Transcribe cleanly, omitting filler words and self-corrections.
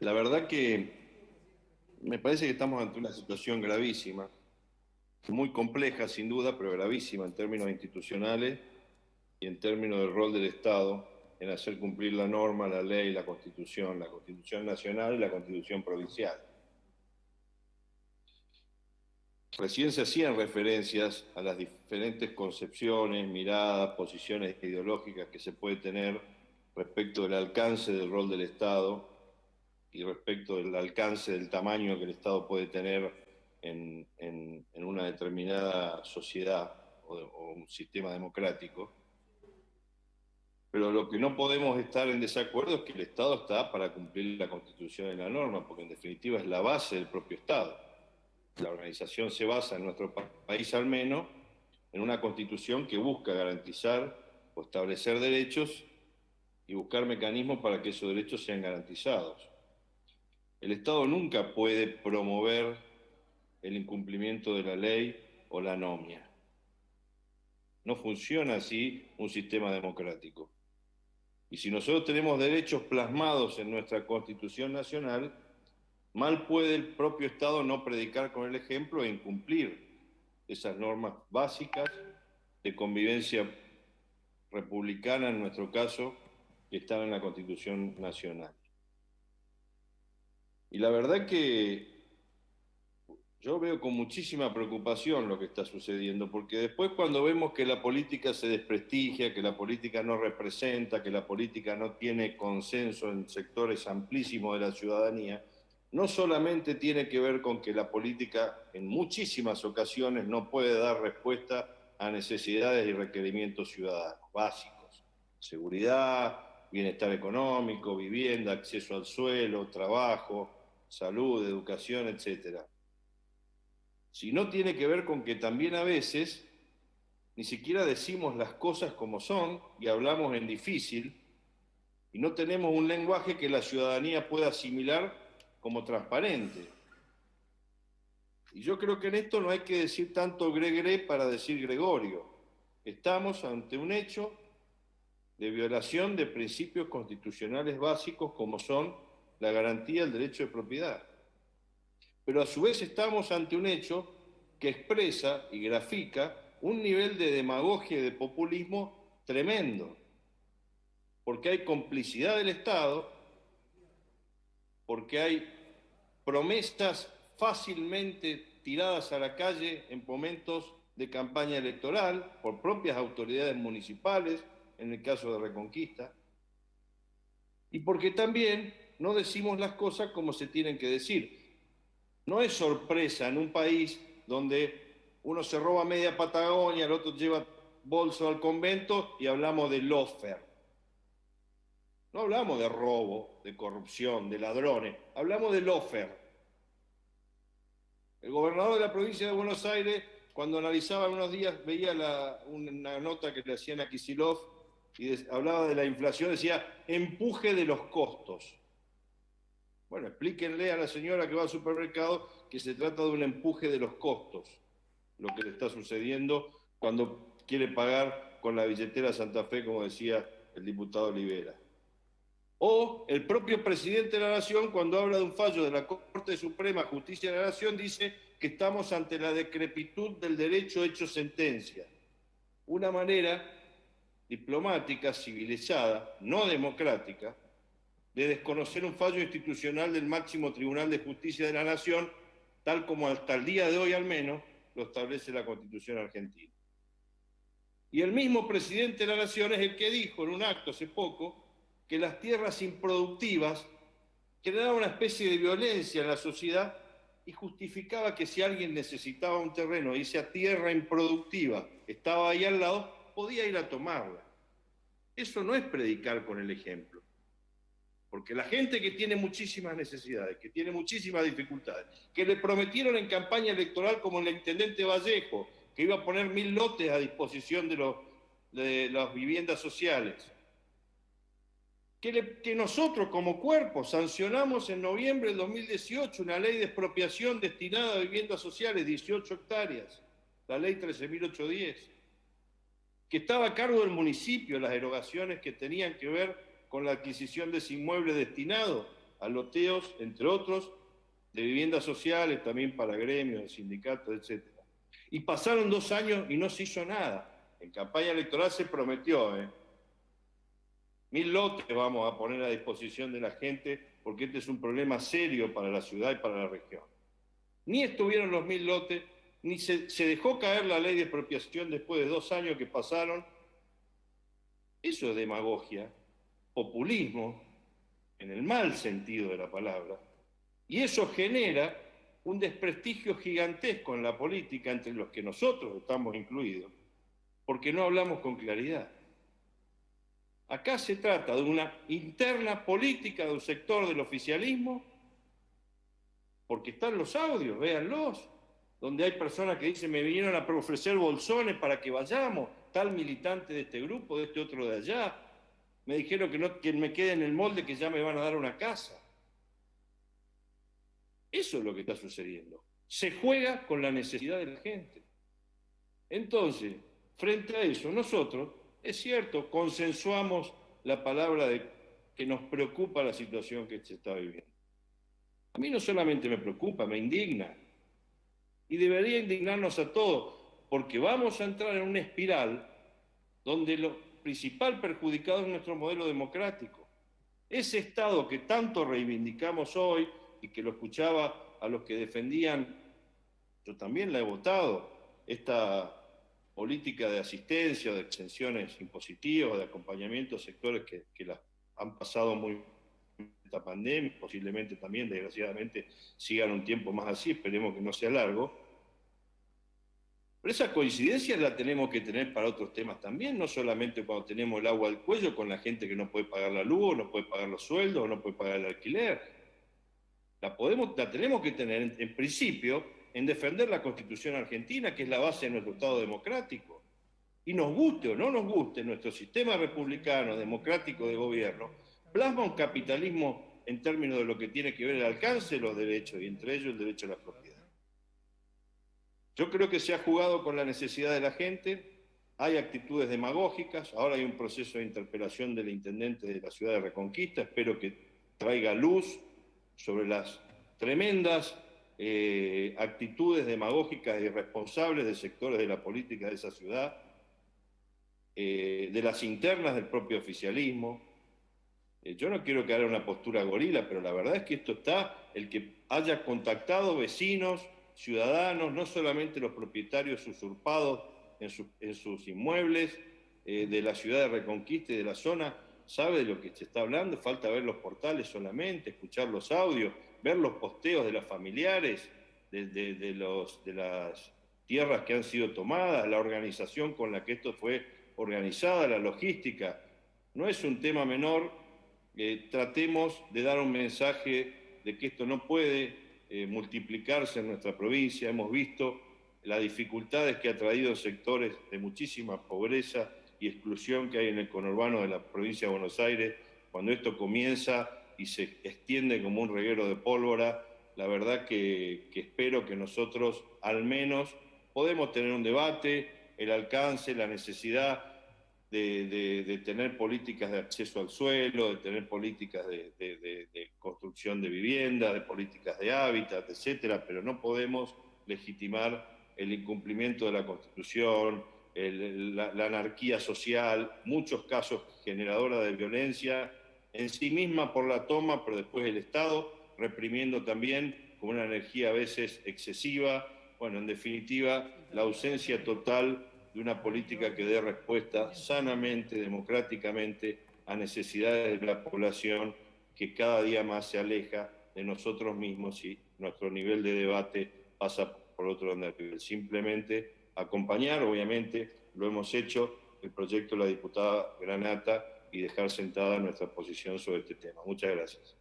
La verdad que me parece que estamos ante una situación gravísima, muy compleja sin duda, pero gravísima en términos institucionales y en términos del rol del Estado en hacer cumplir la norma, la ley, la Constitución nacional y la Constitución provincial. Recién se hacían referencias a las diferentes concepciones, miradas, posiciones ideológicas que se puede tener respecto del alcance del rol del Estado y respecto del alcance del tamaño que el Estado puede tener en una determinada sociedad o un sistema democrático. Pero lo que no podemos estar en desacuerdo es que el Estado está para cumplir la Constitución y la norma, porque en definitiva es la base del propio Estado. La organización se basa, en nuestro país al menos, en una Constitución que busca garantizar o establecer derechos y buscar mecanismos para que esos derechos sean garantizados. El Estado nunca puede promover el incumplimiento de la ley o la anomia. No funciona así un sistema democrático. Y si nosotros tenemos derechos plasmados en nuestra Constitución Nacional, mal puede el propio Estado no predicar con el ejemplo e incumplir esas normas básicas de convivencia republicana, en nuestro caso, que están en la Constitución Nacional. Y la verdad que yo veo con muchísima preocupación lo que está sucediendo, porque después cuando vemos que la política se desprestigia, que la política no representa, que la política no tiene consenso en sectores amplísimos de la ciudadanía, no solamente tiene que ver con que la política en muchísimas ocasiones no puede dar respuesta a necesidades y requerimientos ciudadanos básicos: seguridad, bienestar económico, vivienda, acceso al suelo, trabajo, salud, educación, etcétera, sino tiene que ver con que también a veces ni siquiera decimos las cosas como son y hablamos en difícil y no tenemos un lenguaje que la ciudadanía pueda asimilar como transparente. Y yo creo que en esto no hay que decir tanto gregre para decir Gregorio. Estamos ante un hecho de violación de principios constitucionales básicos como son la garantía del derecho de propiedad. Pero a su vez estamos ante un hecho que expresa y grafica un nivel de demagogia y de populismo tremendo, porque hay complicidad del Estado, porque hay promesas fácilmente tiradas a la calle en momentos de campaña electoral por propias autoridades municipales, en el caso de Reconquista, y porque también no decimos las cosas como se tienen que decir. No es sorpresa en un país donde uno se roba media Patagonia, el otro lleva bolso al convento y hablamos de lofer. No hablamos de robo, de corrupción, de ladrones, hablamos de lofer. El gobernador de la provincia de Buenos Aires, cuando analizaba unos días, veía una nota que le hacían a Kicillof y hablaba de la inflación, decía empuje de los costos. Bueno, explíquenle a la señora que va al supermercado que se trata de un empuje de los costos, lo que le está sucediendo cuando quiere pagar con la billetera Santa Fe, como decía el diputado Olivera. O el propio presidente de la Nación, cuando habla de un fallo de la Corte Suprema de Justicia de la Nación, dice que estamos ante la decrepitud del derecho hecho sentencia. Una manera diplomática, civilizada, no democrática, de desconocer un fallo institucional del máximo Tribunal de Justicia de la Nación, tal como hasta el día de hoy al menos lo establece la Constitución argentina. Y el mismo presidente de la Nación es el que dijo en un acto hace poco que las tierras improductivas generaban una especie de violencia en la sociedad y justificaba que si alguien necesitaba un terreno y esa tierra improductiva estaba ahí al lado, podía ir a tomarla. Eso no es predicar con el ejemplo. Porque la gente que tiene muchísimas necesidades, que tiene muchísimas dificultades, que le prometieron en campaña electoral, como el intendente Vallejo, que iba a poner 1000 lotes a disposición de las viviendas sociales, que nosotros como cuerpo sancionamos en noviembre del 2018 una ley de expropiación destinada a viviendas sociales, 18 hectáreas, la ley 13.810, que estaba a cargo del municipio, las erogaciones que tenían que ver con la adquisición de ese inmueble destinado a loteos, entre otros, de viviendas sociales, también para gremios, sindicatos, etc. Y pasaron 2 años y no se hizo nada. En campaña electoral se prometió, 1000 lotes vamos a poner a disposición de la gente, porque este es un problema serio para la ciudad y para la región. Ni estuvieron los 1000 lotes, ni se dejó caer la ley de expropiación después de 2 años que pasaron. Eso es demagogia, populismo, en el mal sentido de la palabra, y eso genera un desprestigio gigantesco en la política entre los que nosotros estamos incluidos, porque no hablamos con claridad. Acá se trata de una interna política de un sector del oficialismo, porque están los audios, véanlos, donde hay personas que dicen, me vinieron a ofrecer bolsones para que vayamos, tal militante de este grupo, de este otro de allá, me dijeron que me quede en el molde, que ya me van a dar una casa. Eso es lo que está sucediendo. Se juega con la necesidad de la gente. Entonces, frente a eso, nosotros, es cierto, consensuamos la palabra de que nos preocupa la situación que se está viviendo. A mí no solamente me preocupa, me indigna. Y debería indignarnos a todos, porque vamos a entrar en una espiral donde lo principal perjudicado es nuestro modelo democrático. Ese Estado que tanto reivindicamos hoy y que lo escuchaba a los que defendían, yo también la he votado, esta política de asistencia, de exenciones impositivas, de acompañamiento a sectores que las han pasado muy bien esta pandemia, posiblemente también, desgraciadamente, sigan un tiempo más así, esperemos que no sea largo. Pero esa coincidencia la tenemos que tener para otros temas también, no solamente cuando tenemos el agua al cuello con la gente que no puede pagar la luz, no puede pagar los sueldos, no puede pagar el alquiler. La tenemos que tener, en principio, en defender la Constitución argentina, que es la base de nuestro Estado democrático. Y nos guste o no nos guste, nuestro sistema republicano, democrático de gobierno, plasma un capitalismo en términos de lo que tiene que ver el alcance de los derechos, y entre ellos el derecho a la propiedad. Yo creo que se ha jugado con la necesidad de la gente, hay actitudes demagógicas, ahora hay un proceso de interpelación del intendente de la ciudad de Reconquista, espero que traiga luz sobre las tremendas actitudes demagógicas e irresponsables de sectores de la política de esa ciudad, de las internas del propio oficialismo. Yo no quiero que haga una postura gorila, pero la verdad es que esto está, el que haya contactado vecinos, ciudadanos, no solamente los propietarios usurpados en sus inmuebles de la ciudad de Reconquista y de la zona, sabe de lo que se está hablando. Falta ver los portales solamente, escuchar los audios, ver los posteos de los familiares, de las tierras que han sido tomadas, la organización con la que esto fue organizada, la logística. No es un tema menor. Tratemos de dar un mensaje de que esto no puede multiplicarse en nuestra provincia. Hemos visto las dificultades que ha traído sectores de muchísima pobreza y exclusión que hay en el conurbano de la provincia de Buenos Aires. Cuando esto comienza y se extiende como un reguero de pólvora, la verdad que espero que nosotros al menos podemos tener un debate, el alcance, la necesidad de tener políticas de acceso al suelo, de tener políticas de construcción de vivienda, de políticas de hábitat, etcétera, pero no podemos legitimar el incumplimiento de la Constitución, la anarquía social, muchos casos generadora de violencia, en sí misma por la toma, pero después el Estado reprimiendo también con una energía a veces excesiva. Bueno, en definitiva, la ausencia total de una política que dé respuesta sanamente, democráticamente, a necesidades de la población que cada día más se aleja de nosotros mismos y nuestro nivel de debate pasa por otro nivel. Simplemente acompañar, obviamente, lo hemos hecho, el proyecto de la diputada Granata y dejar sentada nuestra posición sobre este tema. Muchas gracias.